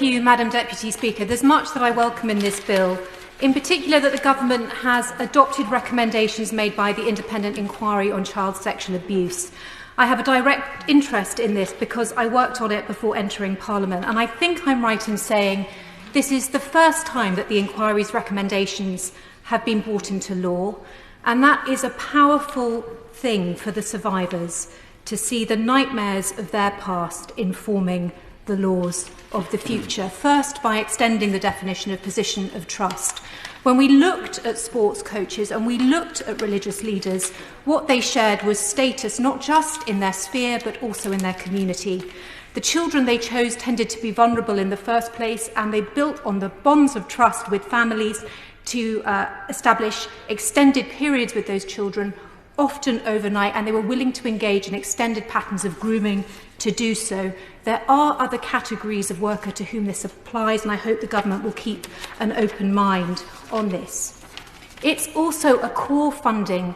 Thank you, Madam Deputy Speaker. There's much that I welcome in this bill, in particular that the Government has adopted recommendations made by the Independent Inquiry on Child Sexual Abuse. I have a direct interest in this because I worked on it before entering Parliament, and I think I'm right in saying this is the first time that the inquiry's recommendations have been brought into law, and that is a powerful thing for the survivors to see the nightmares of their past informing the laws of the future. First, by extending the definition of position of trust. When we looked at sports coaches and we looked at religious leaders, what they shared was status not just in their sphere but also in their community. The children they chose tended to be vulnerable in the first place, and they built on the bonds of trust with families to establish extended periods with those children, often overnight, and they were willing to engage in extended patterns of grooming to do so. There are other categories of worker to whom this applies, and I hope the Government will keep an open mind on this. It's also a core finding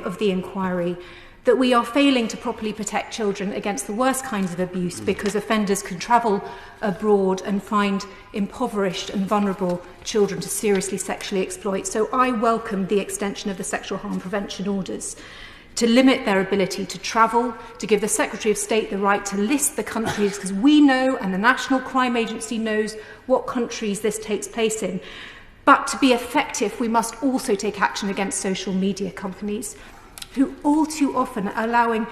of the inquiry that we are failing to properly protect children against the worst kinds of abuse because offenders can travel abroad and find impoverished and vulnerable children to seriously sexually exploit. So I welcome the extension of the sexual harm prevention orders to limit their ability to travel, to give the Secretary of State the right to list the countries, because we know and the National Crime Agency knows what countries this takes place in. But to be effective, we must also take action against social media companies who all too often are allowing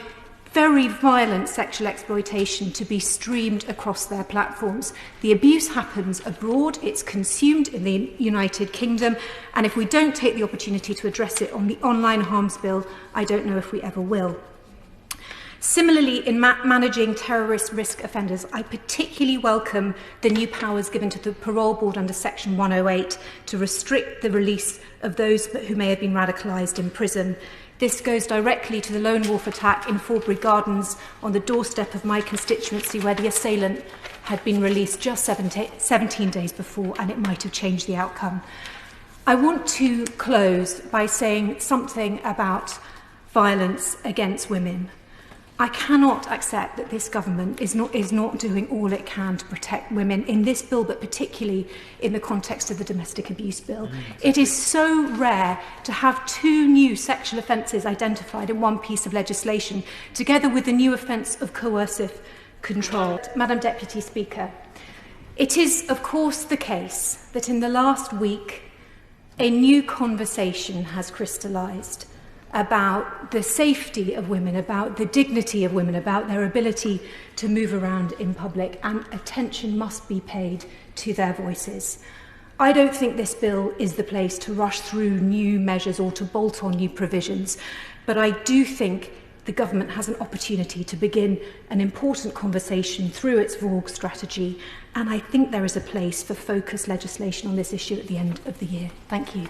very violent sexual exploitation to be streamed across their platforms. The abuse happens abroad, it's consumed in the United Kingdom, and if we don't take the opportunity to address it on the Online Harms Bill, I don't know if we ever will. Similarly, in managing terrorist risk offenders, I particularly welcome the new powers given to the Parole Board under Section 108 to restrict the release of those who may have been radicalised in prison. This goes directly to the lone wolf attack in Forbury Gardens on the doorstep of my constituency, where the assailant had been released just 17 days before, and it might have changed the outcome. I want to close by saying something about violence against women. I cannot accept that this government is not doing all it can to protect women in this bill, but particularly in the context of the domestic abuse bill. It is so rare to have two new sexual offences identified in one piece of legislation, together with the new offence of coercive control. Madam Deputy Speaker, it is of course the case that in the last week a new conversation has crystallised about the safety of women, about the dignity of women, about their ability to move around in public, and attention must be paid to their voices. I don't think this bill is the place to rush through new measures or to bolt on new provisions, but I do think the government has an opportunity to begin an important conversation through its VAUG strategy, and I think there is a place for focused legislation on this issue at the end of the year. Thank you.